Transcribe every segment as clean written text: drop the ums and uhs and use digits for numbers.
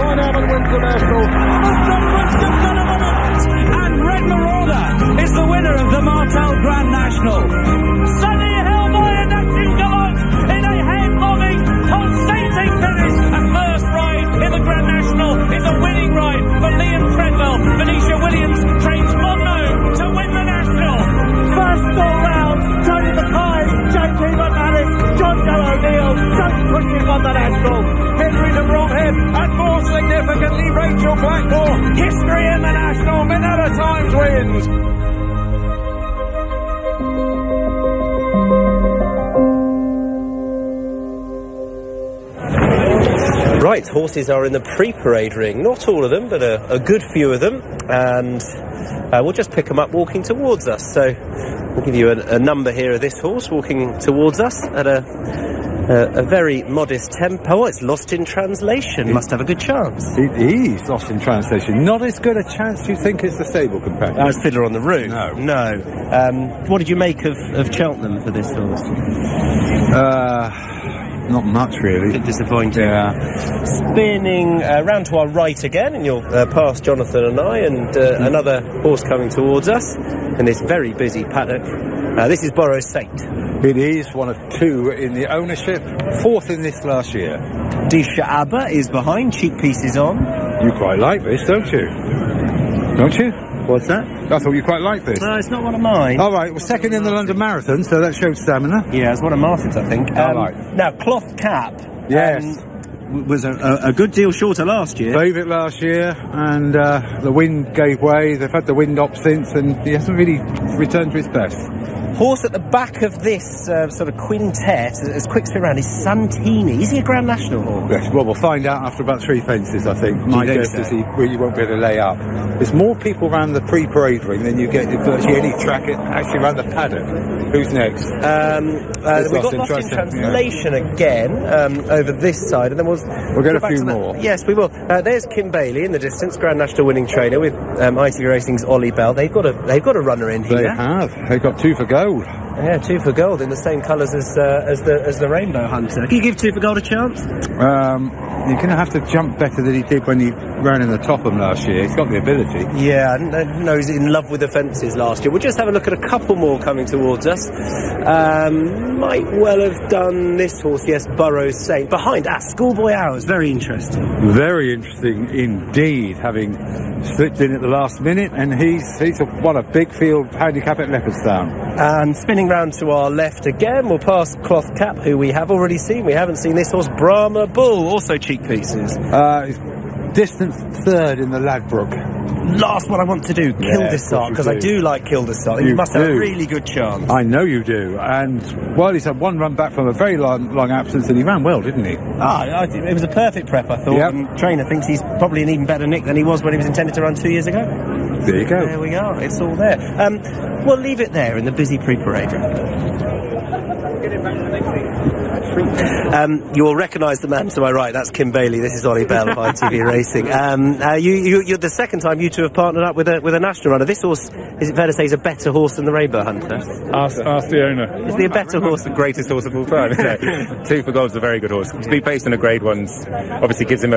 wins the national. And Red Marauder is the winner of the Martel Grand National. Sunny Hellboy and Neptune Gallant in a head-bobbing, pulsating finish. A first ride in the Grand National is a winning ride for Liam Fredwell. Venetia Williams trains Modno to win the national. First all round, Tony Mackay, JP McManus, John Joe O'Neill, don't push him on the national. Henry de Bromhead, and more significantly, Rachel Blackmore. History in the national, Minella Times wins. Right, horses are in the pre-parade ring. Not all of them, but a good few of them. And we'll just pick them up walking towards us. So we'll give you a number here of this horse walking towards us at a very modest tempo. It's lost in translation. Must have a good chance. It is lost in translation. Not as good a chance you think as the stable companion. As Fiddler on the Roof. No. What did you make of Cheltenham for this horse? Not much, really. A bit disappointing. Yeah. Spinning round to our right again, and you'll pass Jonathan and I, and another horse coming towards us in this very busy paddock. This is Borrow Saint. It is one of two in the ownership, fourth in this last year. Disha Abba is behind, cheek pieces on. You quite like this, don't you? Don't you? What's that? I thought you quite liked this. No, it's not one of mine. All right, well, second in the London Marathon, so that showed stamina. Yeah, it's one of Martin's, I think. All right. Now, Cloth Cap. Yes. Was a good deal shorter last year. Favourite last year, and the wind gave way. They've had the wind up since, and he hasn't really returned to his best. Horse at the back of this sort of quintet, as quick spin round, is Santini. Is he a Grand National horse? Yes, well, we'll find out after about 3 fences, I think. My guess is he really won't be able to lay up. There's more people around the pre-parade ring than you get in virtually any track actually around the paddock. Who's next? We've got Lost in Translation again over this side, and then we'll get a few more. Yes, we will. There's Kim Bailey in the distance, Grand National winning trainer with ITV Racing's Ollie Bell. They've got a runner in here. They have. They've got 2 for gold. Yeah, 2 for gold in the same colours as the Rainbow Hunter. Can you give 2 for gold a chance? You're going to have to jump better than he did when he ran in the Topham last year. He's got the ability. Yeah, I didn't know he was in love with the fences last year. We'll just have a look at a couple more coming towards us. Might well have done this horse, yes, Borrow Saint. Behind, Schoolboy Hours, very interesting. Very interesting indeed, having slipped in at the last minute, and he's won a big field handicap at Leopardstown. And spinning round to our left again, we'll pass Cloth Cap, who we have already seen. We haven't seen this horse, Brahma Bull, also cheek pieces. Distant third in the Ladbroke. Last one I want to do, Kildesart, because I do like Kildesart. He must have a really good chance. I know you do. And, well, he's had one run back from a very long absence, and he ran well, didn't he? It was a perfect prep, I thought. Yep. And trainer thinks he's probably an even better nick than he was when he was intended to run 2 years ago. There you go. There we are. It's all there. We'll leave it there in the busy pre-parade. You'll recognise the man to my right. That's Kim Bailey. This is Ollie Bell of ITV Racing. You're the second time you two have partnered up with a national runner. This horse, is it fair to say, is a better horse than the Rainbow Hunter? Ask the owner. Is he a better horse? The greatest horse of all time. 2 for Gold's a very good horse. To be based on a Grade 1's obviously gives him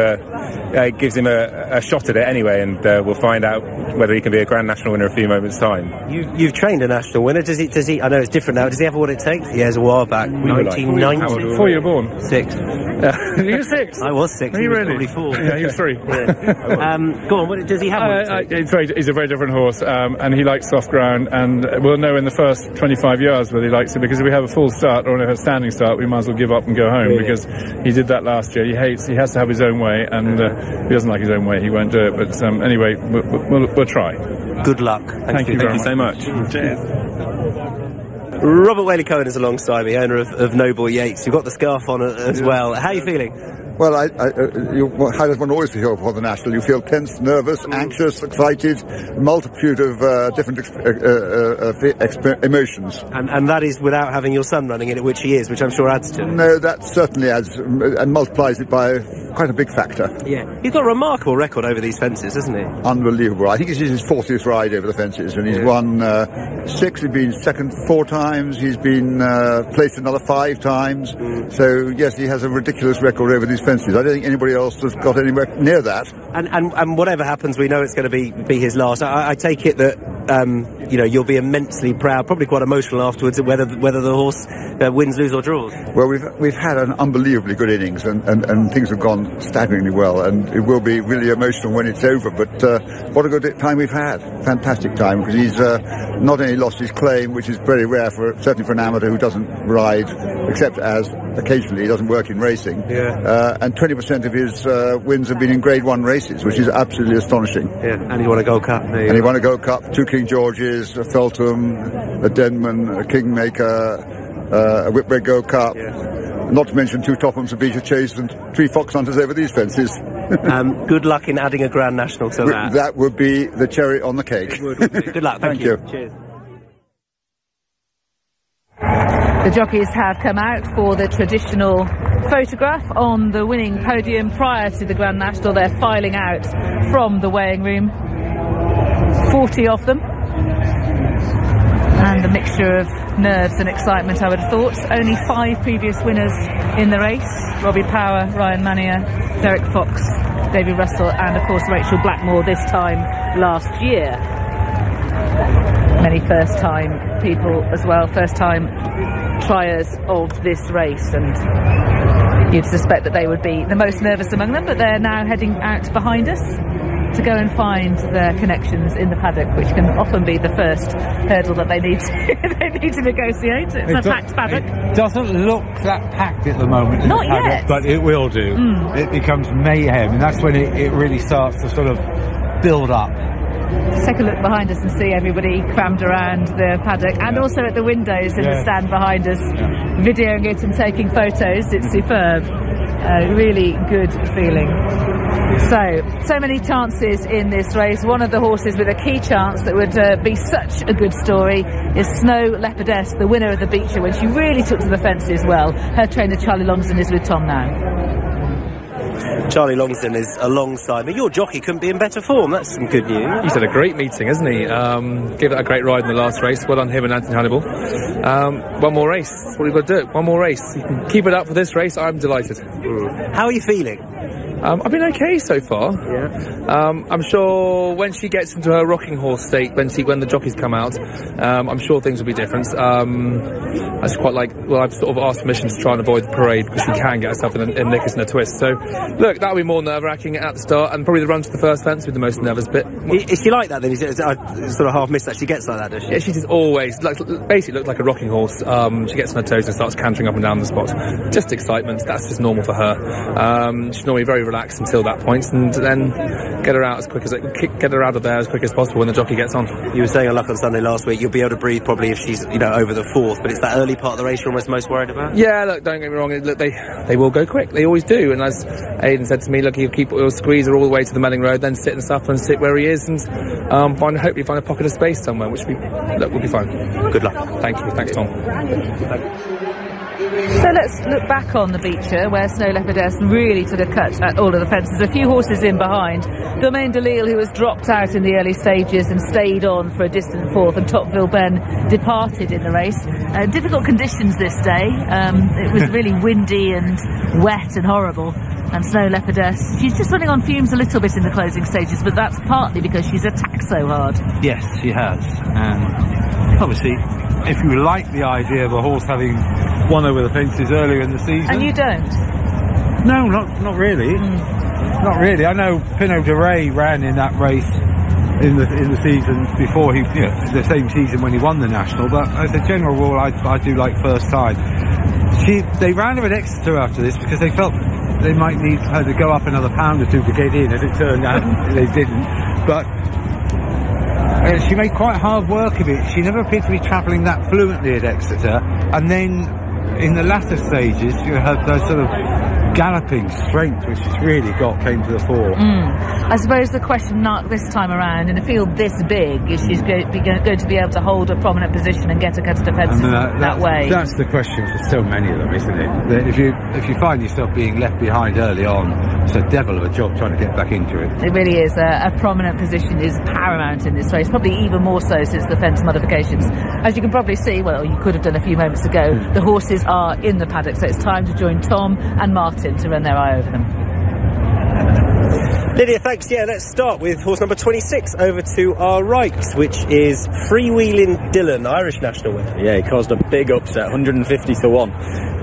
a shot at it anyway, and we'll find out whether he can be a Grand National winner in a few moments' time. You've trained a national winner. Does he? I know it's different now. Does he have what it takes? He has a while back. 1990. Before you were born? 6. You were 6? I was 6. Are you really? Probably 4. Yeah, you were 3. Yeah. Go on. Does he have what it takes? He's a very different horse, and he likes soft ground, and we'll know in the first 25 yards whether he likes it, because if we have a full start or a standing start, we might as well give up and go home, because he did that last year. He has to have his own way, and if he doesn't like his own way, he won't do it. But anyway, we'll try. Good luck. Thank you so much. Cheers. Robert Whaley-Cohen is alongside me, owner of Noble Yates. You've got the scarf on as well. How are you feeling? Well, how does one always feel before the National? You feel tense, nervous, anxious, excited, a multitude of different emotions. And that is without having your son running in it, which he is, which I'm sure adds to it. No, that certainly adds and multiplies it by quite a big factor. Yeah. He's got a remarkable record over these fences, hasn't he? Unbelievable. I think this is his 40th ride over the fences, and he's won 6, he's been second 4 times, he's been placed another 5 times. So, yes, he has a ridiculous record over these fences. fences. I don't think anybody else has got anywhere near that. And whatever happens, we know it's going to be his last. I take it that you know, you'll be immensely proud, probably quite emotional afterwards, whether the horse wins, lose or draws. Well, we've had an unbelievably good innings, and things have gone staggeringly well, and it will be really emotional when it's over. But what a good time we've had! Fantastic time, because he's not only lost his claim, which is very rare certainly for an amateur who doesn't ride, except as occasionally he doesn't work in racing. Yeah. And 20% of his wins have been in Grade 1 races, which is absolutely astonishing. Yeah. And he won a Gold Cup. And he won a Gold Cup, 2 King Georges, a Feltham, a Denman, a Kingmaker, a Whitbread Gold Cup. Yeah. Not to mention 2 Tophams, a Beecher Chase, and 3 Fox Hunters over these fences. Good luck in adding a Grand National to that. That would be the cherry on the cake. It would be. Good luck. Thank you. Cheers. The jockeys have come out for the traditional photograph on the winning podium prior to the Grand National. They're filing out from the weighing room, 40 of them, and a mixture of nerves and excitement, I would have thought. Only 5 previous winners in the race: Robbie Power, Ryan Mania, Derek Fox, David Russell, and of course Rachel Blackmore this time last year. Many first-time people as well, first-time triers of this race, and you'd suspect that they would be the most nervous among them, but they're now heading out behind us to go and find their connections in the paddock, which can often be the first hurdle that they need to negotiate. It's a packed paddock. It doesn't look that packed at the moment. Not in the paddock, yet. but it will do. It becomes mayhem, and that's when it really starts to sort of build up. Let's take a look behind us and see everybody crammed around the paddock, and also at the windows in the stand behind us, videoing it and taking photos. It's superb. Really good feeling. So many chances in this race. One of the horses with a key chance that would be such a good story is Snow Leopardess, the winner of the Beecher, when she really took to the fences well. Her trainer Charlie Longsdon is with Tom now. Charlie Longsdon is alongside me. Your jockey couldn't be in better form. That's some good news. He's had a great meeting, hasn't he? Gave it a great ride in the last race. Well done him and Anthony Hannibal. One more race. That's what we've got to do. One more race. You can keep it up for this race. I'm delighted. How are you feeling? I've been okay so far. Yeah. I'm sure when she gets into her rocking horse state, when the jockeys come out, I'm sure things will be different. I just quite like. Well, I've sort of asked permission to try and avoid the parade because she can get herself in knickers and a twist. So, look, that'll be more nerve-wracking at the start, and probably the run to the first fence will be the most nervous bit. Is she like that then? I sort of half missed that. She gets like that, does she? Yeah, she just always basically looks like a rocking horse. She gets on her toes and starts cantering up and down the spot. Just excitement. That's just normal for her. She's normally very relaxed until that point, and then get her out of there as quick as possible when the jockey gets on. You were saying on Luck on Sunday last week, you'll be able to breathe probably if she's over the 4th, but it's that early part of the race you're almost most worried about. Yeah, look, don't get me wrong. Look, they will go quick. They always do. And as Aidan said to me, look, he'll squeeze her all the way to the Melling Road, then sit and suffer and sit where he is, and hopefully find a pocket of space somewhere, which will be fine. Good luck. Thank you. Thanks, Tom. So let's look back on the Beecher, where Snow Leopardess really took a cut at all of the fences. A few horses in behind. Domaine de Lille, who was dropped out in the early stages and stayed on for a distant 4th, and Topville Ben departed in the race. Difficult conditions this day. It was really windy and wet and horrible. And Snow Leopardess, she's just running on fumes a little bit in the closing stages, but that's partly because she's attacked so hard. Yes, she has. And obviously, if you like the idea of a horse having won over the fences earlier in the season... And you don't? No, not really. Not really. I know Pinot de Rey ran in that race in the season before the same season when he won the National, but as a general rule, I do like first time. They ran her at Exeter after this because they felt they might need her to go up another pound or 2 to get in. As it turned out, they didn't. But she made quite hard work of it. She never appeared to be travelling that fluently at Exeter, and then in the latter stages, you had those sort of galloping strength, which she's really came to the fore. I suppose the question mark this time around, in a field this big, is she's going to be able to hold a prominent position and get a cut of defence that way? That's the question for so many of them, isn't it? That if you find yourself being left behind early on, it's a devil of a job trying to get back into it. It really is. A prominent position is paramount in this race, probably even more so since the fence modifications. As you can probably see, well, you could have done a few moments ago, the horses are in the paddock, so it's time to join Tom and Martin in to run their eye over them. Lydia, thanks. Yeah, let's start with horse number 26 over to our right, which is Freewheeling Dylan, Irish National winner. Yeah, he caused a big upset, 150 to 1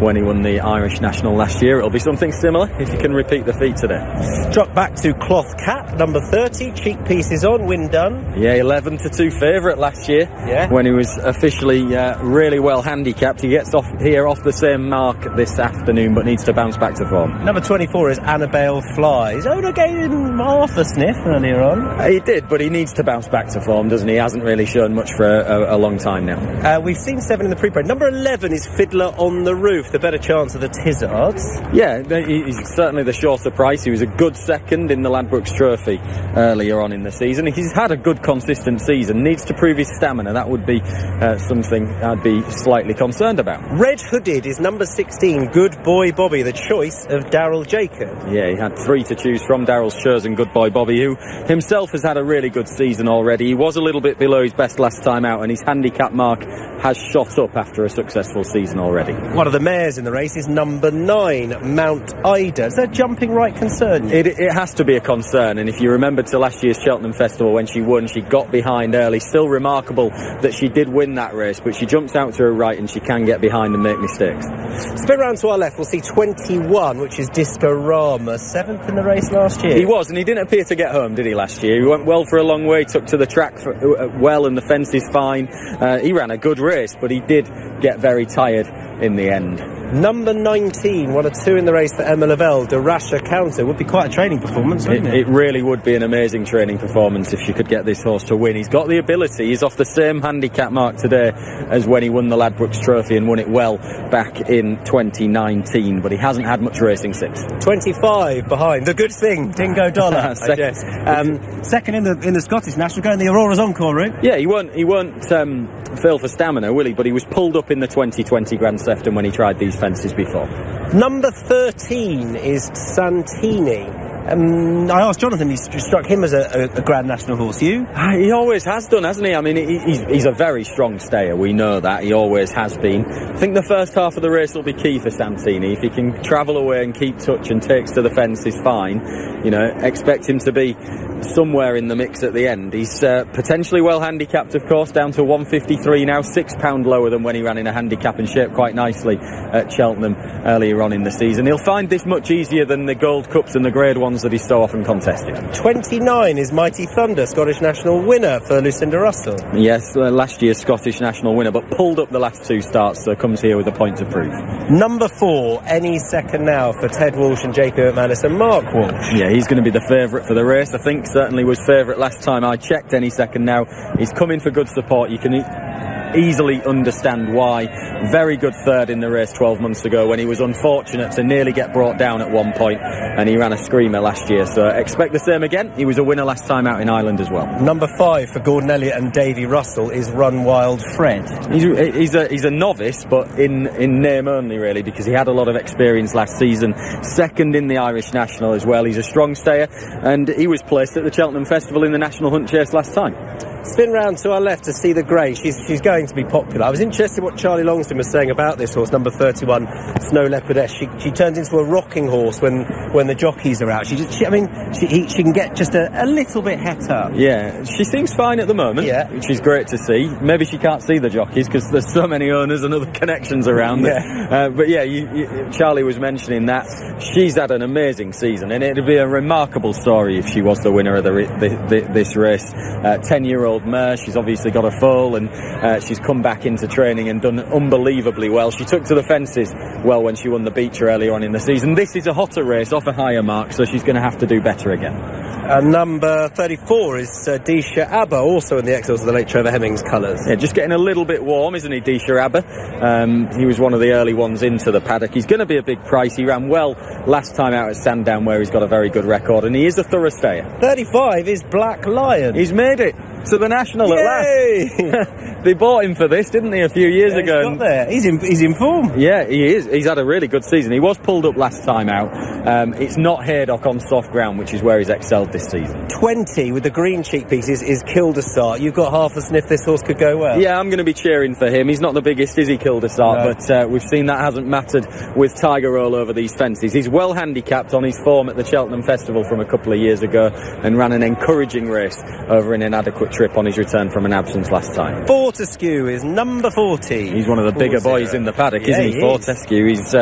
when he won the Irish National last year. It'll be something similar if he can repeat the feat today. Drop back to Cloth Cap, number 30, cheek pieces on, win done. Yeah, 11 to 2 favourite last year when he was officially really well handicapped. He gets off here off the same mark this afternoon, but needs to bounce back to form. Number 24 is Annabelle Flies. Oda gave him half a sniff earlier on. He did, but he needs to bounce back to form, doesn't he? He hasn't really shown much for a long time now. We've seen 7 in the pre-parade. Number 11 is Fiddler on the Roof, the better chance of the Tizzards. Yeah, he's certainly the shorter price. He was a good second in the Ladbrokes Trophy earlier on in the season. He's had a good consistent season, needs to prove his stamina. That would be something I'd be slightly concerned about. Red Hooded is number 16, Good Boy Bobby, the choice of Daryl Jacob. Yeah, he had 3 to choose from. Daryl's chosen Good Boy Bobby, who himself has had a really good season already. He was a little bit below his best last time out, and his handicap mark has shot up after a successful season already. One of the mares in the race is number 9, Mount Ida. Is that jumping right concern? It has to be a concern, and if you remember to last year's Cheltenham Festival when she won, she got behind early. Still remarkable that she did win that race, but she jumps out to her right and she can get behind and make mistakes. Spin round to our left, we'll see 21, which is Discorama, 7th in the race last year. He was, and he didn't appear to get home, did he, last year? He went well for a long way, took to the track well, and the fence is fine. He ran a good race, but he did get very tired in the end. Number 19, 1 or 2 in the race for Emma Lavelle, De Rasha Counter. Would be quite a training performance, wouldn't it? It really would be an amazing training performance if she could get this horse to win. He's got the ability. He's off the same handicap mark today as when he won the Ladbrokes Trophy and won it well back in 2019, but he hasn't had much racing since. 25 behind. The good thing, Dingo Dollar. Second in the Scottish National, going the Aurora's Encore route. Yeah, he won't fail for stamina, will he? But he was pulled up in the 2020 Grand Sefton when he tried these fences before. Number 13 is Santini. I asked Jonathan, he struck him as a Grand National horse. You? He always has done, hasn't he? I mean, he's a very strong stayer. We know that. He always has been. I think the first half of the race will be key for Santini. If he can travel away and keep touch and takes to the fence is fine. You know, expect him to be somewhere in the mix at the end. He's potentially well handicapped, of course, down to 153 now, £6 lower than when he ran in a handicap and shaped quite nicely at Cheltenham earlier on in the season. He'll find this much easier than the Gold Cups and the Grade 1s that he's so often contested. 29 is Mighty Thunder, Scottish National winner for Lucinda Russell. Yes, last year's Scottish National winner, but pulled up the last 2 starts, so comes here with a point to prove. Number 4, Any Second Now for Ted Walsh and Jacob McManus and Mark Walsh. Yeah, he's going to be the favourite for the race. I think certainly was favourite last time I checked. Any second now. He's coming for good support. You can easily understand why. Very good third in the race 12 months ago when he was unfortunate to nearly get brought down at one point, and he ran a screamer last year, so expect the same again. He was a winner last time out in Ireland as well. Number 5 for Gordon Elliott and Davy Russell is Run Wild Fred. He's a novice, but in name only really, because he had a lot of experience last season. Second in the Irish National as well. He's a strong stayer, and he was placed at the Cheltenham Festival in the National Hunt Chase last time. Spin round to our left to see the grey. She's going to be popular. I was interested in what Charlie Longston was saying about this horse, number 31, Snow Leopardess. She turns into a rocking horse when the jockeys are out. She can get just a little bit het up. Yeah, she seems fine at the moment, which is great to see. Maybe she can't see the jockeys because there's so many owners and other connections around. But yeah, Charlie was mentioning that. She's had an amazing season, and it'd be a remarkable story if she was the winner of this race. 10-year-old mare. She's obviously got a foal, and she's come back into training and done unbelievably well. She took to the fences well when she won the Beecher earlier on in the season. This is a hotter race off a higher mark, so she's going to have to do better again. Number 34 is Disha Abba, also in the Exiles of the late Trevor Hemmings colours. Yeah, just getting a little bit warm, isn't he, Disha Abba? He was one of the early ones into the paddock. He's going to be a big price. He ran well last time out at Sandown, where he's got a very good record, and he is a thorough stayer. 35 is Black Lion. He's made it to the National at last. They bought him for this, didn't they, a few years ago? He's got there. He's in form. Yeah, he is. He's had a really good season. He was pulled up last time out. It's not Haydock on soft ground, which is where he's excelled this season. 20 with the green cheek pieces is Quill-de-Sart. You've got half a sniff this horse could go well. Yeah, I'm going to be cheering for him. He's not the biggest, is he, Quill-de-Sart? No. But we've seen that hasn't mattered with Tiger Roll over these fences. He's well handicapped on his form at the Cheltenham Festival from a couple of years ago and ran an encouraging race over an inadequate trip on his return from an absence last time. Fortescue is number 40. He's one of the bigger boys in the paddock, isn't he? Fortescue. He's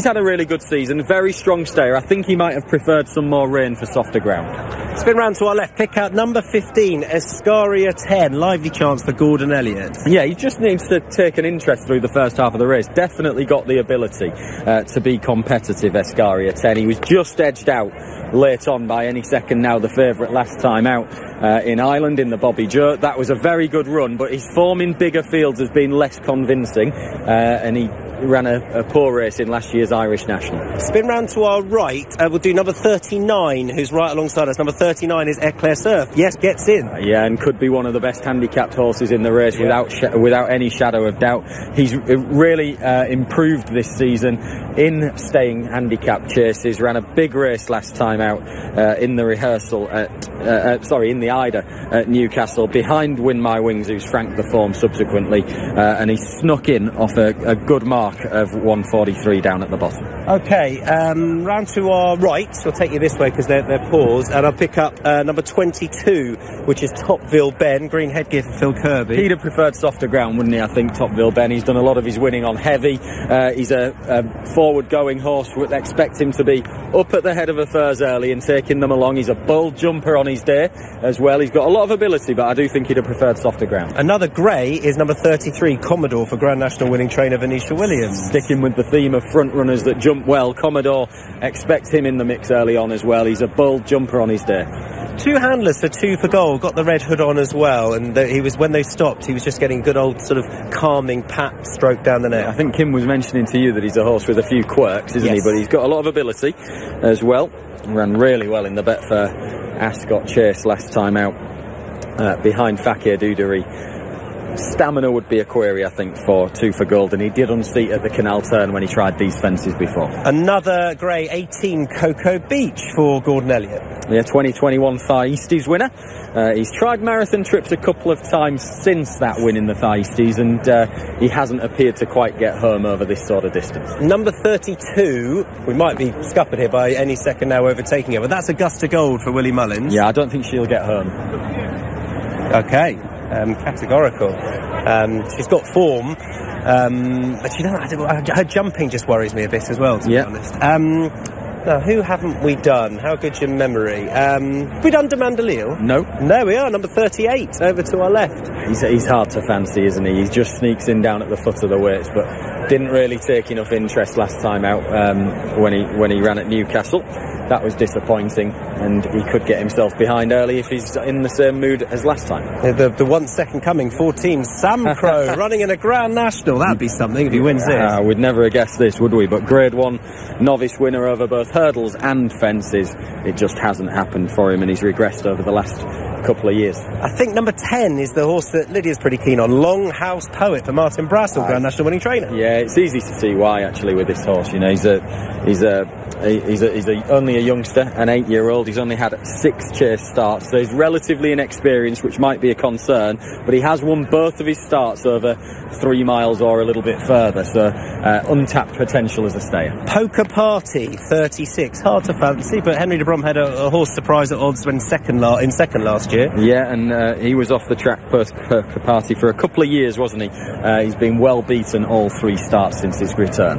had a really good season. Very strong stayer. I think he might have preferred some more rain for softer ground. Spin round to our left. Pick out number 15, Escaria 10. Lively chance for Gordon Elliott. Yeah, he just needs to take an interest through the first half of the race. Definitely got the ability to be competitive, Escaria 10. He was just edged out late on by Any Second Now, the favourite last time out in Ireland in the Bobby Joe. That was a very good run, but his form in bigger fields has been less convincing, and he ran a poor race in last year's Irish National. Spin round to our right. We'll do number 39, who's right alongside us. Number 39 is Eclair Surf. Yes, gets in. Yeah, and could be one of the best handicapped horses in the race without any shadow of doubt. He's really improved this season in staying handicapped chases. Ran a big race last time out in the rehearsal in the Ida at Newcastle, behind Win My Wings, who's franked the form subsequently, and he snuck in off a good mark of 143 down at the bottom. Okay, round to our right. We'll take you this way because they're paused, and I'll pick up number 22, which is Topville Ben. Green headgear for Phil Kirby. He'd have preferred softer ground, wouldn't he? I think Topville Ben. He's done a lot of his winning on heavy. He's a forward-going horse. Would expect him to be up at the head of affairs early and taking them along. He's a bold jumper on his day as well. He's got a lot of ability, but I do think he'd have preferred softer ground. Another grey is number 33, Commodore, for Grand National winning trainer Venetia Williams. Sticking with the theme of front runners that jump well, Commodore expects him in the mix early on as well. He's a bold jumper on his day. Two handlers for Two for Gold, got the red hood on as well, and when they stopped, he was just getting good old sort of calming pat stroke down the neck. I think Kim was mentioning to you that he's a horse with a few quirks, isn't he? But he's got a lot of ability as well. Ran really well in the Betfair Ascot Chase last time out behind Fakir Dudery. Stamina would be a query, I think, for Two for Gold, and he did unseat at the Canal Turn when he tried these fences before. Another grey 18, Cocoa Beach for Gordon Elliott. Yeah, 2021 Far Easties winner. He's tried marathon trips a couple of times since that win in the Far Easties, and he hasn't appeared to quite get home over this sort of distance. Number 32, we might be scuppered here by Any Second Now overtaking her, but that's Augusta Gold for Willie Mullins. Yeah, I don't think she'll get home. Okay. Categorical. She's got form, but her jumping just worries me a bit as well, to be honest. Now, who haven't we done? How good's your memory? Have we done De Mandeliel? No. There we are, number 38, over to our left. He's hard to fancy, isn't he? He just sneaks in down at the foot of the weights, but didn't really take enough interest last time out when he ran at Newcastle. That was disappointing, and he could get himself behind early if he's in the same mood as last time. The 1 second coming, 14, Sam Crow, running in a Grand National. That'd be something if he wins this. We'd never have guessed this, would we? But Grade 1 novice winner over both hurdles and fences. It just hasn't happened for him, and he's regressed over the last couple of years. I think number 10 is the horse that Lydia's pretty keen on, Longhouse Poet for Martin Brassil, Grand National winning trainer. Yeah, it's easy to see why actually with this horse. You know, he's only a youngster, an 8-year-old. He's only had 6 chase starts, so he's relatively inexperienced, which might be a concern, but he has won both of his starts over 3 miles or a little bit further, so untapped potential as a stayer. Poker Party, 36, hard to fancy, but Henry de Brom had a horse surprise at odds when second last year. Yeah, and he was off the track Poker Party for a couple of years, wasn't he? He's been well beaten all 3 starts since his return.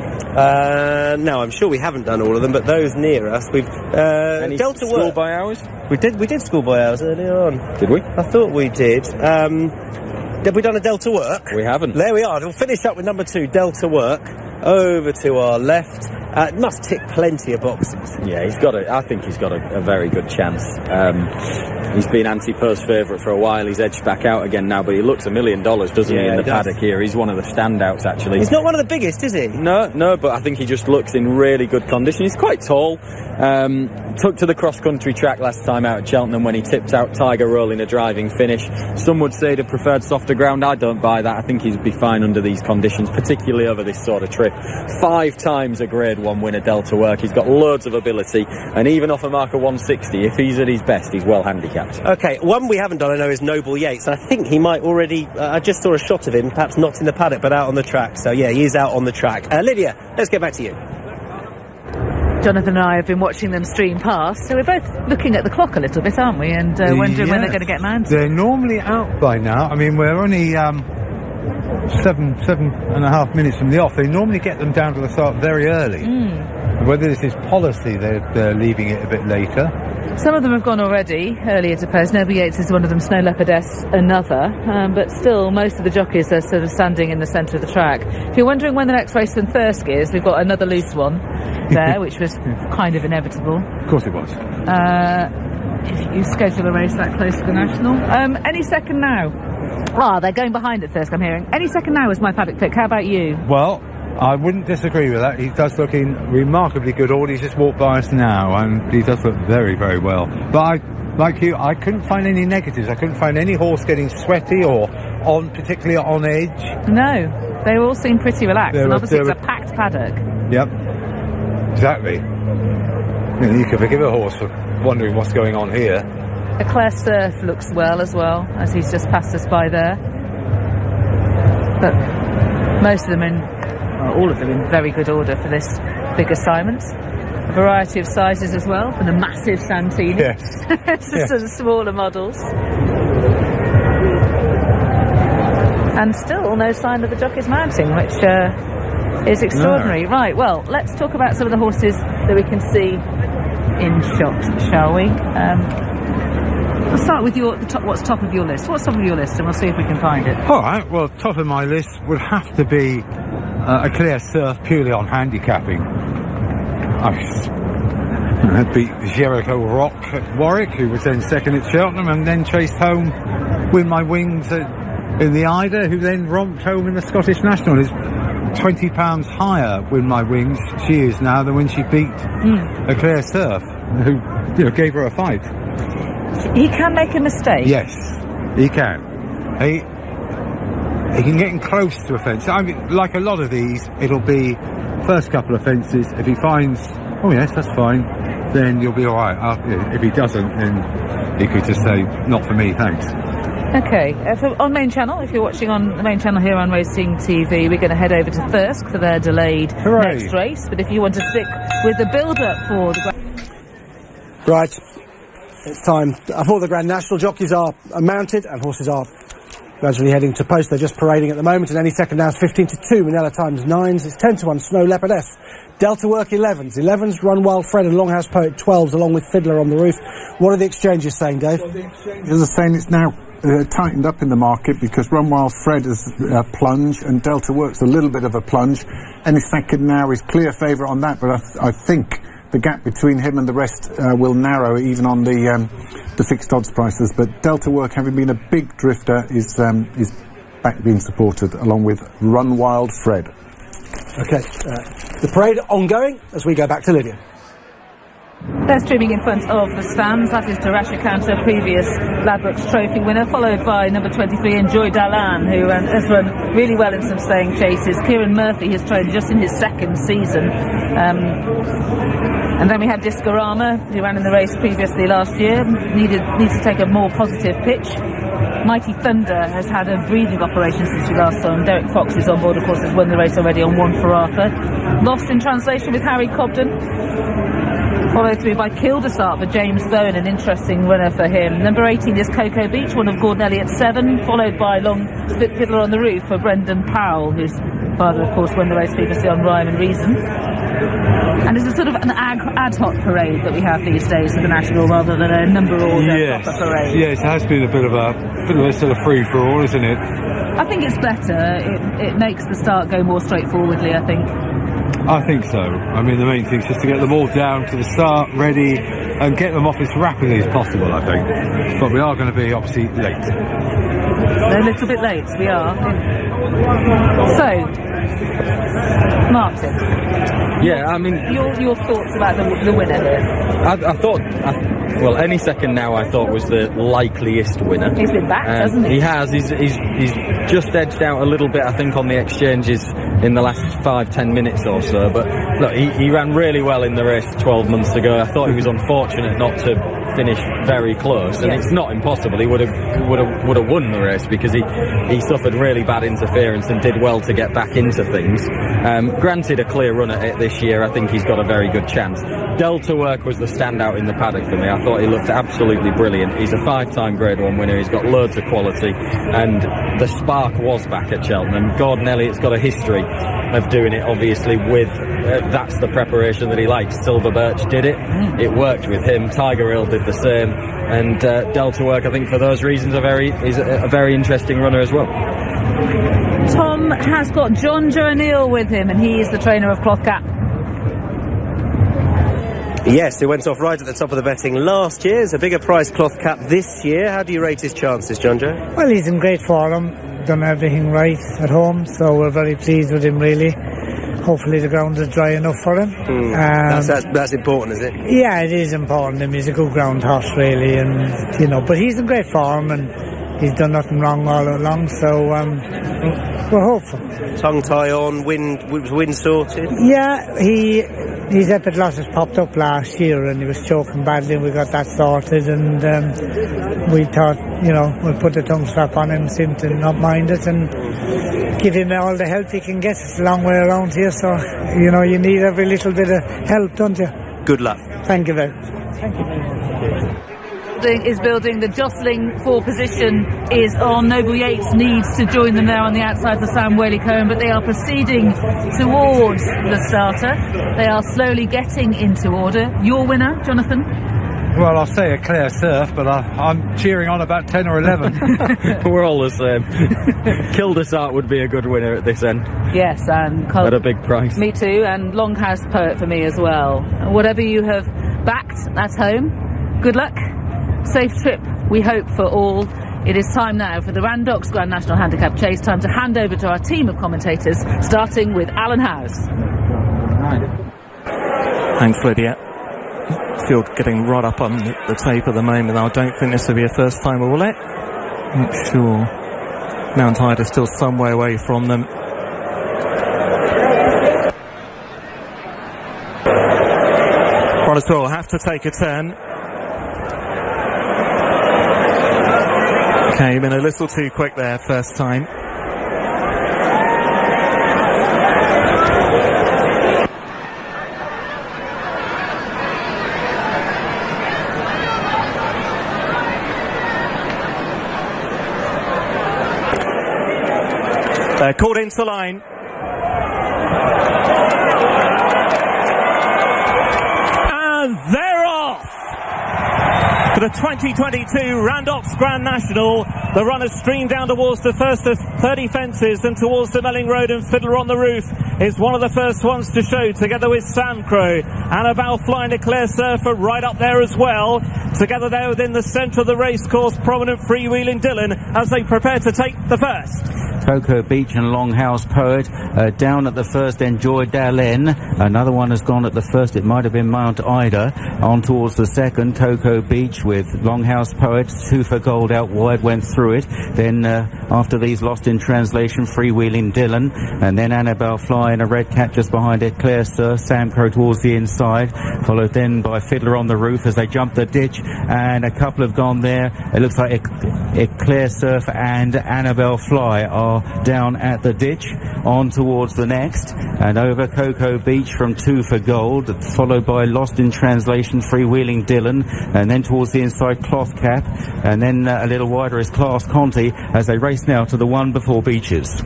No, I'm sure we haven't done all of them, but those near us, we've Any Delta School Work. by Hours? We did Schoolboy Hours earlier on. Did we? I thought we did. Have we done a Delta Work? We haven't. There we are. We'll finish up with number 2, Delta Work. Over to our left. Must tick plenty of boxes. Yeah, I think he's got a very good chance. He's been anti-purse favourite for a while. He's edged back out again now, but he looks $1 million, doesn't he, in the paddock here? He's one of the standouts, actually. He's not one of the biggest, is he? No, but I think he just looks in really good condition. He's quite tall. Took to the cross-country track last time out at Cheltenham when he tipped out Tiger Roll in a driving finish. Some would say the preferred softer ground. I don't buy that. I think he'd be fine under these conditions, particularly over this sort of trip. 5 times a Grade 1 winner, Delta Work. He's got loads of ability, and even off a mark of 160, if he's at his best, he's well handicapped. Okay, one we haven't done, I know, is Noble Yates. I think he might already... I just saw a shot of him, perhaps not in the paddock, but out on the track. So, yeah, he is out on the track. Lydia, let's get back to you. Jonathan and I have been watching them stream past, so we're both looking at the clock a little bit, aren't we? And wondering when they're going to get mounted. They're normally out by now. I mean, we're only 7.5 minutes from the off. They normally get them down to the start very early. Whether this is policy, they're leaving it a bit later. Some of them have gone already, earlier to post. Noble Yates is one of them, Snow Leopardess another, but still most of the jockeys are sort of standing in the centre of the track. If you're wondering when the next race in Thirsk is, we've got another loose one there, which was kind of inevitable. Of course it was. If you schedule a race that close to the National. Any second now. They're going behind at Thirsk, I'm hearing. Any second now is my paddock pick. How about you? Well, I wouldn't disagree with that. He does look in remarkably good order. He's just walked by us now, and he does look very, very well. But like you, I couldn't find any negatives. I couldn't find any horse getting sweaty or particularly on edge. No, they all seem pretty relaxed, and obviously it's a packed paddock. Yep, exactly. You can forgive a horse for wondering what's going on here. Eclair Surf looks well as well, as he's just passed us by there. But most of them all of them in very good order for this big assignment. A variety of sizes as well, from the massive Santini to sort of smaller models. And still no sign of the jockeys mounting, which is extraordinary. Right, well, let's talk about some of the horses that we can see in shot, shall we? We'll start with what's top of your list. What's top of your list, and we'll see if we can find it. All right, well, top of my list would have to be Eclair Surf, purely on handicapping. I beat Jericho Rock at Warwick, who was then second at Cheltenham, and then chased home Win My Wings in the Ida, who then romped home in the Scottish National. Is £20 higher Win My Wings she is now than when she beat Eclair Surf, who gave her a fight. He can make a mistake. Yes, he can. He can get in close to a fence. I mean, like a lot of these, it'll be first couple of fences. If he finds, oh yes, that's fine, then you'll be all right. If he doesn't, then he could just say, not for me, thanks. Okay, on main channel, if you're watching on the main channel here on Racing TV, we're going to head over to Thirsk for their delayed next race. But if you want to stick with the build-up for the... Right, it's time for the Grand National. Jockeys are mounted and horses are gradually heading to post. They're just parading at the moment, and any second now is 15-2, Manila Times 9s. It's 10-1, Snow Leopardess. Delta Work 11s. 11s, Run Wild Fred and Longhouse Poet 12s, along with Fiddler on the roof. What are the exchanges saying, Dave? Well, the exchanges are saying it's now tightened up in the market because Run Wild Fred is a plunge and Delta Work's a little bit of a plunge. Any second now is clear favourite on that, but I think the gap between him and the rest will narrow even on the fixed odds prices. But Delta Work, having been a big drifter, is back being supported along with Run Wild Fred. Okay, the parade ongoing as we go back to Lydia. They're streaming in front of the stands. That is Darasha Counter, previous Ladbrokes Trophy winner, followed by number 23, Enjoy Dalan, who has run really well in some staying chases. Kieran Murphy has trained just in his second season. And then we have Discorama, who ran in the race previously last year, needs to take a more positive pitch. Mighty Thunder has had a breathing operation since we last saw him. Derek Fox, who's on board, of course, has won the race already on One for Arthur. Lost in Translation with Harry Cobden, followed through by Kildesart for James Bowen, an interesting winner for him. Number 18 is Cocoa Beach, one of Gordon Elliott's 7, followed by Long Fiddler on the Roof for Brendan Powell, whose father, of course, won the race previously on Rhyme and Reason. And it's a sort of an ad hoc parade that we have these days for the National, rather than a number order proper parade. Yes, it has been a bit of a sort of free-for-all, isn't it? I think it's better. It makes the start go more straightforwardly, I think. I think so. I mean, the main thing is just to get them all down to the start, ready, and get them off as rapidly as possible, I think. But we are going to be, obviously, late. A little bit late, we are. So, Martin. Yeah, I mean... Your thoughts about the winner here? I thought... well, Any Second Now I thought was the likeliest winner. He's been back, hasn't he? He has. He's just edged out a little bit, I think, on the exchanges in the last 5-10 minutes or so. But look, he ran really well in the race 12 months ago. I thought he was unfortunate not to finish very close, and it's not impossible. He would have won the race because he suffered really bad interference and did well to get back into things. Granted, a clear run at it this year. I think he's got a very good chance. Delta Work was the standout in the paddock for me. I thought he looked absolutely brilliant. He's a 5-time Grade 1 winner. He's got loads of quality, and the spark was back at Cheltenham. Gordon Elliott's got a history of doing it, obviously, with that's the preparation that he likes. Silver Birch did it. It worked with him. Tiger Hill did the same, and Delta Work, I think, for those reasons, is a very interesting runner as well. Tom has got John Joe O'Neill with him, and he is the trainer of Cloth Cap. Yes, he went off right at the top of the betting last year. It's a bigger price Cloth Cap this year. How do you rate his chances, John Joe? Well, he's in great form, done everything right at home, so we're very pleased with him, really. Hopefully the ground is dry enough for him. That's important, is it? Yeah, it is important. I mean, he's a good ground horse, really, and but he's in great form, and he's done nothing wrong all along, so we're hopeful. Tongue tie on, wind sorted? Yeah, his epiglottis popped up last year and he was choking badly, and we got that sorted, and we thought, we'll put the tongue strap on him, seemed to not mind it, and give him all the help he can get. It's a long way around here, so you need every little bit of help, don't you? Good luck. Thank you very much. Thank you very much. Is building. The jostling for position is on. Noble Yates needs to join them there on the outside for Sam Whaley-Cohen, but they are proceeding towards the starter. They are slowly getting into order. Your winner, Jonathan? Well, I'll say a Claire Surf, but I'm cheering on about 10 or 11. We're all the same. Kildesart would be a good winner at this end. Yes, and at a big price. Me too, and Longhouse Poet for me as well. Whatever you have backed at home, good luck. Safe trip, we hope, for all. It is time now for the Randox Grand National Handicap Chase. Time to hand over to our team of commentators, starting with Alan Howes. Thanks, Lydia. Field getting right up on the tape at the moment. I don't think this will be a first timer, will it? Not sure. Mount Ida still some way away from them. Right as well, have to take a turn. Came in a little too quick there first time. Called into line. And they're off! For the 2022 Randox Grand National, the runners stream down towards the first of 30 fences and towards the Melling Road, and Fiddler on the Roof is one of the first ones to show, together with Sam Crow. Annabelle Flying to Claire Surfer right up there as well. Together there within the centre of the racecourse, prominent Freewheeling Dylan as they prepare to take the first. Cocoa Beach and Longhouse Poet down at the first. Enjoy Dallin. Another one has gone at the first. It might have been Mount Ida. On towards the second, Cocoa Beach with Longhouse Poet. 2 for Gold out wide, went through it. Then after these, Lost in Translation, Freewheeling Dylan, and then Annabelle Fly and a Red Cat just behind it. Claire Surf, Sam Crow towards the inside, followed then by Fiddler on the Roof as they jump the ditch, and a couple have gone there. It looks like Claire Surf and Annabelle Fly are down at the ditch. On towards the next, and over Cocoa Beach from 2 for Gold, followed by Lost in Translation, Freewheeling Dylan, and then towards the inside Cloth Cap, and then a little wider is Class Conti as they race now to the one before Beaches.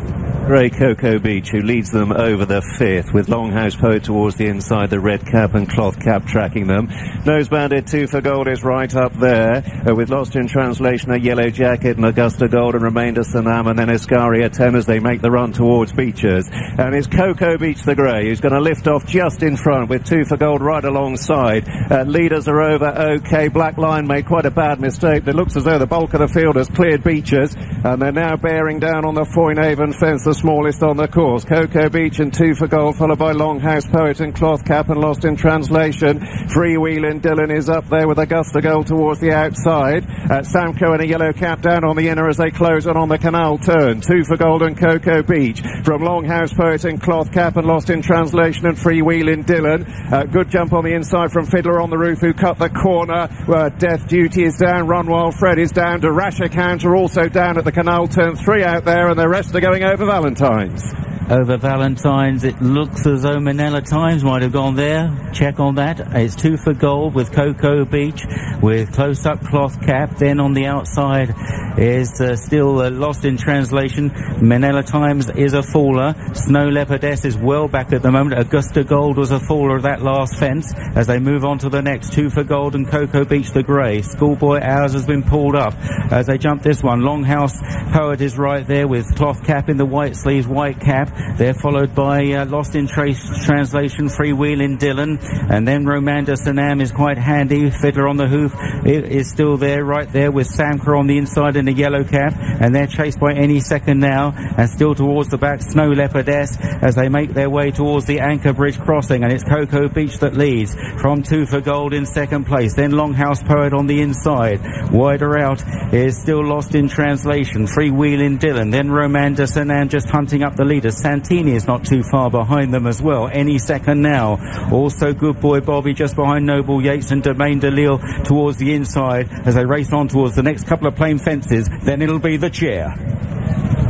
Grey Cocoa Beach, who leads them over the 5th, with Longhouse Poet towards the inside, the red cap and cloth cap tracking them. Nose Bandit 2 for Gold is right up there, with Lost in Translation, a yellow jacket, and Augusta Gold and Remainder Sanam, and then Escaria 10 as they make the run towards Beaches. And it's Cocoa Beach the Grey, who's going to lift off just in front with 2 for Gold right alongside. Leaders are over OK. Black Line made quite a bad mistake. It looks as though the bulk of the field has cleared Beaches, and they're now bearing down on the Foynehaven fence, the smallest on the course. Cocoa Beach and 2 for Gold, followed by Longhouse Poet and Cloth Cap and Lost in Translation. Freewheeling Dylan is up there with Augusta Gold towards the outside. Samco and a yellow cap down on the inner as they close on the canal turn. 2 for Gold and Cocoa Beach from Longhouse Poet and Cloth Cap and Lost in Translation and Freewheeling Dylan. Good jump on the inside from Fiddler on the Roof, who cut the corner. Death Duty is down. Run Wild Fred is down. To Rasher Counter also down at the canal turn. 3 out there, and the rest are going over Valentine's. Over Valentine's, it looks as though Manila Times might have gone there. Check on that. It's 2 for Gold with Cocoa Beach, with close-up Cloth Cap. Then on the outside is still Lost in Translation. Manila Times is a faller. Snow Leopardess is well back at the moment. Augusta Gold was a faller of that last fence as they move on to the next. 2 for Gold and Cocoa Beach the Grey. Schoolboy Hours has been pulled up as they jump this one. Longhouse Poet is right there with Cloth Cap in the white sleeves, white cap. They're followed by Lost in Translation, Freewheeling Dylan, and then Romanda Sanam is quite handy. Fiddler on the Hoof is still there, right there with Samker on the inside in the yellow cap, and they're chased by Any Second Now, and still towards the back Snow Leopardess as they make their way towards the Anchor Bridge crossing, and it's Cocoa Beach that leads from 2 for Gold in second place. Then Longhouse Poet on the inside. Wider out is still Lost in Translation, Freewheeling Dylan, then Romanda Sanam just hunting up the leaders. Santini is not too far behind them as well. Any second now. Also Good Boy Bobby just behind Noble Yates and Domain de Lille towards the inside as they race on towards the next couple of plain fences. Then it'll be the Chair.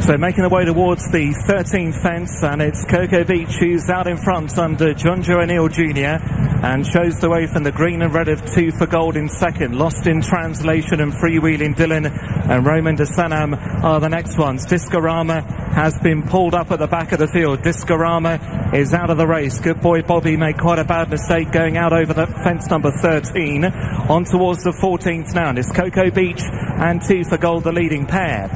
So making their way towards the 13th fence, and it's Cocoa Beach who's out in front under John Joe O'Neill Jr. and shows the way from the green and red of 2 for Gold in second. Lost in Translation and Freewheeling Dylan and Roman de Sanam are the next ones. Discorama has been pulled up at the back of the field. Discorama is out of the race. Good Boy Bobby made quite a bad mistake going out over the fence number 13 on towards the 14th now, and it's Cocoa Beach and 2 for Gold the leading pair.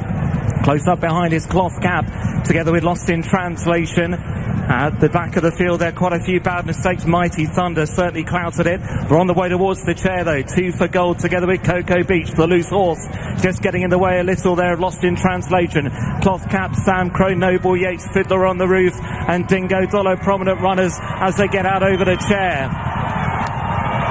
Close up behind is Cloth Cap, together with Lost in Translation. At the back of the field there, quite a few bad mistakes. Mighty Thunder certainly clouted it. We're on the way towards the Chair though. 2 for Gold together with Cocoa Beach. The loose horse just getting in the way a little there of Lost in Translation. Cloth Cap, Sam Crow, Noble Yates, Fiddler on the Roof and Dingo Dollar prominent runners as they get out over the Chair.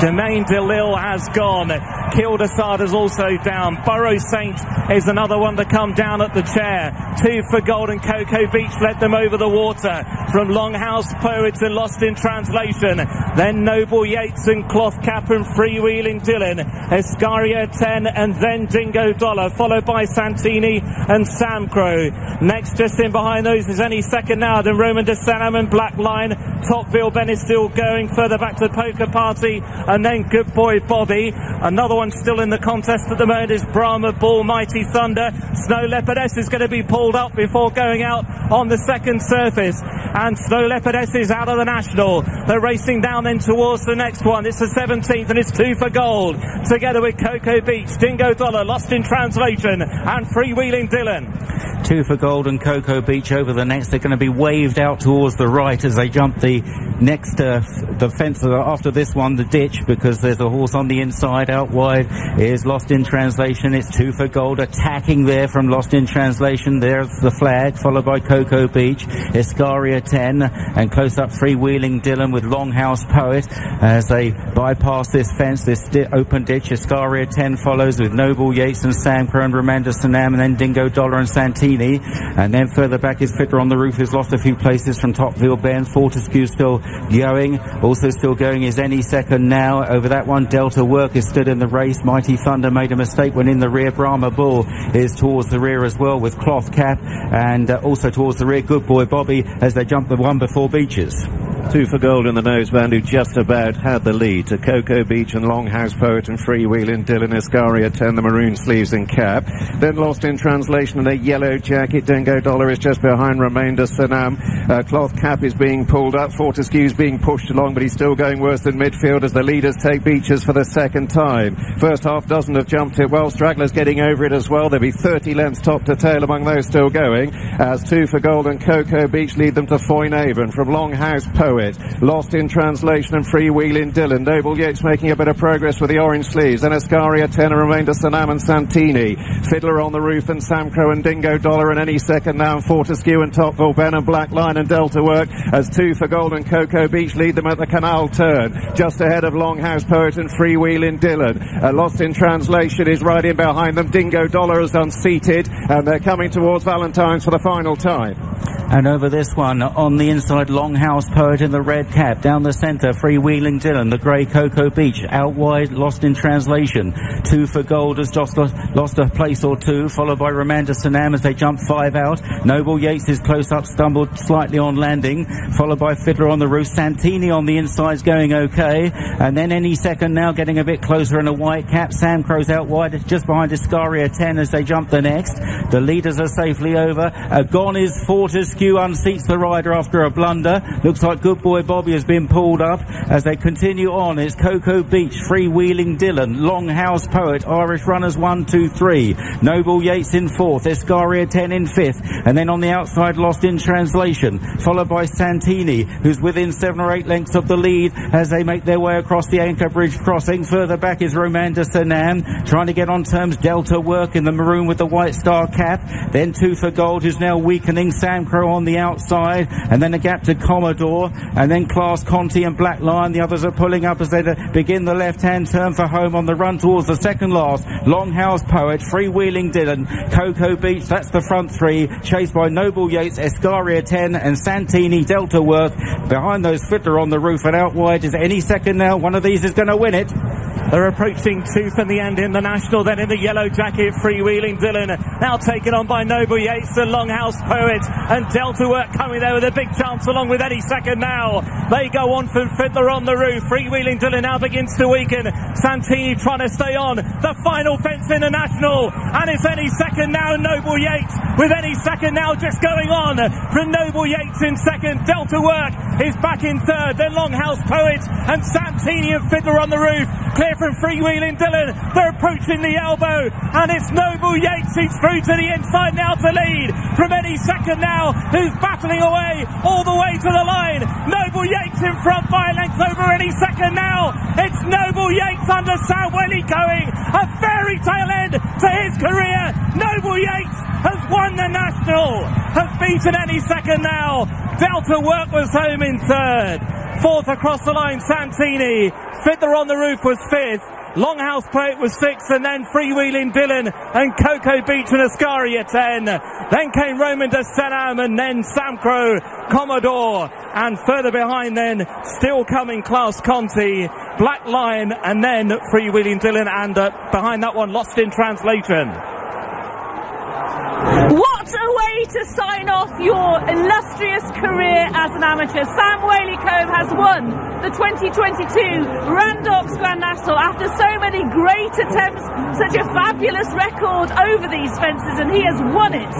Domain de Lille has gone. Kildesard is also down. Burrow Saint is another one to come down at the Chair. 2 for Gold and Cocoa Beach led them over the water. From Longhouse Poet to Lost in Translation. Then Noble Yates and Cloth Cap and Freewheeling Dylan. Escaria 10 and then Dingo Dollar, followed by Santini and Sam Crow. Next just in behind those is Any Second Now, then Roman de Sanam and Black Line. Tocqueville Ben is still going further back to the Poker Party, and then Good Boy Bobby. Another one still in the contest at the moment is Brahma Bull, Mighty Thunder. Snow Leopardess is going to be pulled up before going out on the second surface, and Snow Leopardess is out of the National. They're racing down then towards the next one. It's the 17th and it's 2 for Gold together with Cocoa Beach, Dingo Dollar, Lost in Translation and Freewheeling Dylan. 2 for Gold and Cocoa Beach over the next. They're going to be waved out towards the right as they jump the next the fence after this one, the ditch, because there's a horse on the inside. Out wide is Lost in Translation. It's 2 for Gold attacking there from Lost in Translation. There's the flag, followed by Cocoa Beach. Escaria 10 and close up Freewheeling Dylan with Longhouse Poet as they bypass this fence, this open ditch. Escaria 10 follows with Noble Yates and Sam Crow and Romanda Sanam, and then Dingo Dollar and Santini. And then further back is Fiddler on the Roof, who's lost a few places from Tocqueville Ben. Fortescue still going. Also still going is Any Second Now. Over that one, Delta Work is stood in the race. Mighty Thunder made a mistake when in the rear. Brahma Bull is towards the rear as well with Cloth Cap, and also towards the rear Good Boy Bobby as they jump the one before Beaches. Two for Gold in the noseband, who just about had the lead to Cocoa Beach and Longhouse Poet and Freewheeling Dylan. Ăskāria 10, the maroon sleeves and cap. Then Lost in Translation in a yellow jacket. Dingo Dollar is just behind Remainder Sanam. Cloth Cap is being pulled up. Fortescue's being pushed along, but he's still going worse than midfield as the leaders take Beaches for the second time. First half dozen have jumped it well. Stragglers getting over it as well. There'll be 30 lengths top to tail among those still going, as Two for Gold and Cocoa Beach lead them to Foynehaven. From Longhouse Poet, Lost in Translation and Freewheeling Dylan. Noble Yates making a bit of progress with the orange sleeves. Then Ăskāria 10 and Remainder Sanam and Santini. Fiddler on the Roof and Sam Crow and Dingo Dollar, and any second now, and Fortescue and Topville Ben and Black Line and Delta Work, as Two for Gold and Cocoa Beach lead them at the canal turn, just ahead of Longhouse Poet and Freewheeling Dylan. Lost in Translation is right in behind them. Dingo Dollar is unseated, and they're coming towards Valentine's for the final time. And over this one, on the inside, Longhouse Poet in the red cap. Down the centre, Freewheeling Dylan, the grey Cocoa Beach. Out wide, Lost in Translation. Two for Gold has just lost a place or two, followed by Remainder Sanam as they jump 5 out. Noble Yates is close up, stumbled slightly on landing, followed by Fiddler on the Roof. Santini on the inside's going okay. And then any second now getting a bit closer in a white cap. Sam Crow's out wide, just behind Ăskāria 10 as they jump the next. The leaders are safely over. Gone is Fortescue, unseats the rider after a blunder. Looks like Good Boy Bobby has been pulled up as they continue on. It's Cocoa Beach, Freewheeling Dylan, Longhouse Poet, Irish Runners 1, 2, 3. Noble Yates in 4th, Ăskāria 10 in 5th, and then on the outside, Lost in Translation, followed by Santini, who's within 7 or 8 lengths of the lead as they make their way across the Anchor Bridge crossing. Further back is Remainder Sanam, trying to get on terms. Delta Work in the maroon with the white star cap. Then Two for Gold, who's now weakening. Sam Crow on the outside, and then a gap to Commodore, and then Class Conti and Black Lion. The others are pulling up as they begin the left-hand turn for home on the run towards the second last. Longhouse Poet, Freewheeling Dylan, Cocoa Beach, that's the front three, chased by Noble Yates, Ăskāria 10 and Santini. Delta Work behind those. Fiddler on the Roof, and out wide is any second now. One of these is going to win it. They're approaching tooth and the end in the National, then in the yellow jacket, Freewheeling Dylan, now taken on by Noble Yates and Longhouse Poet, and Delta Work coming there with a big chance along with any second now. They go on from Fiddler on the Roof. Freewheeling Dylan now begins to weaken. Santini trying to stay on. The final fence in the National, and it's any second now. Noble Yates with any second now just going on from Noble Yates in second. Delta Work is back in third, then Longhouse Poet and Santini and Fiddler on the Roof. Clear from Freewheeling Dylan. They're approaching the elbow, and it's Noble Yates who's through to the inside now to lead from any second now, who's battling away all the way to the line. Noble Yates in front by a length over any second now. It's Noble Yates under Sth Hemi Time, a fairy tale end to his career. Noble Yates has won the National, has beaten any second now. Delta Work was home in third. Fourth across the line, Santini. Fiddler on the Roof was fifth. Longhouse Poet was sixth, and then Freewheeling Dylan and Cocoa Beach and Ăskāria 10. Then came Remainder Sanam, and then Sam Crow, Commodore, and further behind then, still coming Class Conti, Black Lion, and then Freewheeling Dylan, and behind that one, Lost in Translation. What a way to sign off your illustrious career as an amateur. Sam Whaley-Combe has won the 2022 Randox Grand National after so many great attempts, such a fabulous record over these fences, and he has won it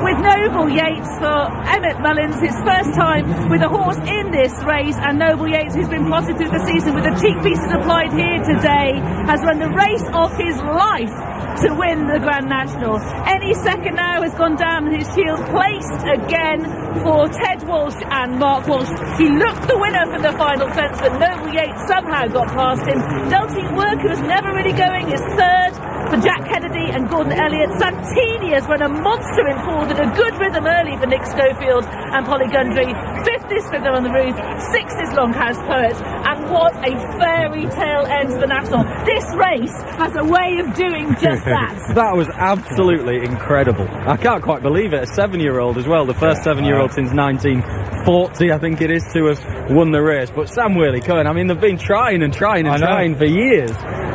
with Noble Yates for Emmett Mullins, his first time with a horse in this race. And Noble Yates, who's been plotted through the season with the cheek pieces applied here today, has run the race of his life to win the Grand National. Any second now has gone down, and his shield placed again for Ted Walsh and Mark Walsh. He looked the winner for the final fence, but Noble Yates somehow got past him. Delta Work, who was never really going, is third for Jack Kennedy and Gordon Elliott. Santini has run a monster in fourth, and a good rhythm early for Nick Schofield and Polly Gundry. Fifth is Fiddler on the Roof, sixth is Longhouse Poet, and what a fairy tale end to the National. This race has a way of doing just that. That was absolutely incredible. I can't quite believe it. A 7-year-old as well, the first 7-year-old since 1940, I think it is, to have won the race. But Sam Whaley-Combe, I mean, they've been trying and trying and trying for years.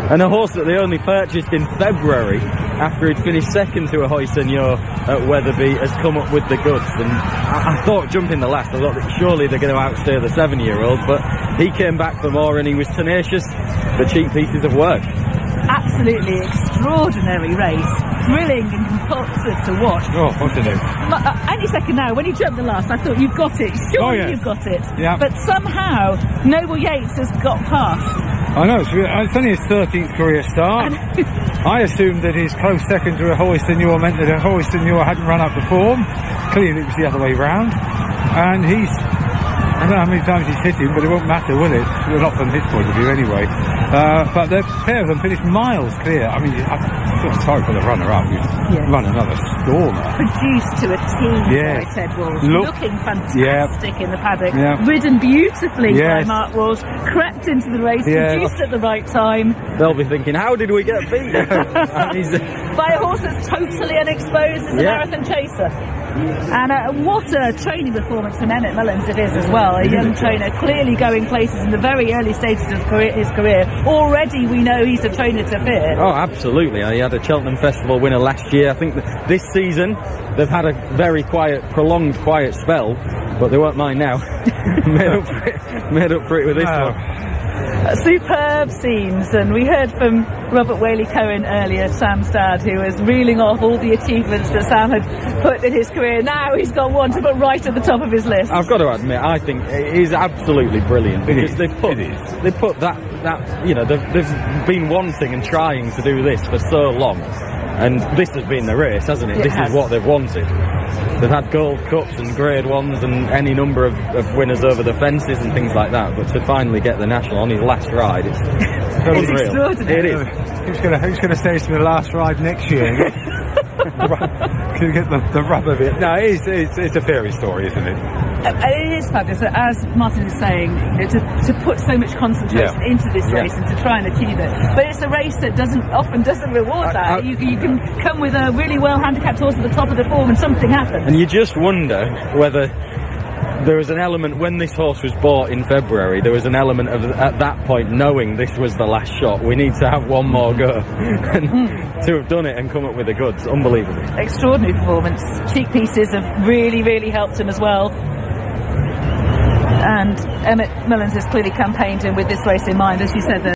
And a horse that they only purchased in February after he'd finished second to a 𝙂𝙍𝘼𝙍 at Wetherby, has come up with the goods. And I thought jumping the last, I thought that surely they're going to outstay the 7-year-old, but he came back for more and he was tenacious. The cheap pieces of work. Absolutely extraordinary race. Thrilling and compulsive to watch. Oh, what to do? Any second now, when he jumped the last, I thought, you've got it. Surely you've got it. Yeah. But somehow, Noble Yates has got past. I know, it's only his 13th career start. I assumed that his close second to a 𝙂𝙍𝘼𝙍 meant that a 𝙂𝙍𝘼𝑍 hadn't run up the form. Clearly it was the other way round. And he's... I don't know how many times he's hit him, but it won't matter, will it? Well, not from his point of view, anyway. But the pair of them finished miles clear. I mean, I feel sorry for the runner-up. He's run another stormer. Produced to a T, by Ted Walsh. Looking fantastic in the paddock. Ridden beautifully by Mark Walsh. Crept into the race, produced at the right time. They'll be thinking, how did we get beat? By a horse that's totally unexposed as a marathon chaser. And what a training performance from Emmett Mullins it is as well. A young trainer clearly going places in the very early stages of his career. Already we know he's a trainer to fear. Oh, absolutely. He had a Cheltenham Festival winner last year. I think this season they've had a very prolonged quiet spell, but they won't mind now. made up for it with this one. Superb scenes, and we heard from Robert Whaley-Cohen earlier, Sam's dad, who was reeling off all the achievements that Sam had put in his career. Now he's got one to put right at the top of his list. I've got to admit, I think it is absolutely brilliant because they put that you know, they've been wanting and trying to do this for so long, and this has been the race, hasn't it? This is what they've wanted. They've had Gold Cups and Grade 1s and any number of winners over the fences and things like that, but to finally get the National on his last ride, it's unreal. Extraordinary. It is. Who's going to say it's the last ride next year? Can get the rub of it. No, it's a fairy story, isn't it? It is fabulous, as Martin is saying, you know, to put so much concentration into this race and to try and achieve it. But it's a race that often doesn't reward that. You can come with a really well handicapped horse at the top of the form and something happens. And you just wonder whether there was an element, when this horse was bought in February, there was an element of, at that point, knowing this was the last shot, we need to have one more go. And to have done it and come up with the goods, unbelievable. Extraordinary performance. Cheek pieces have really, really helped him as well. And Emmett Mullins has clearly campaigned him with this race in mind, as you said there.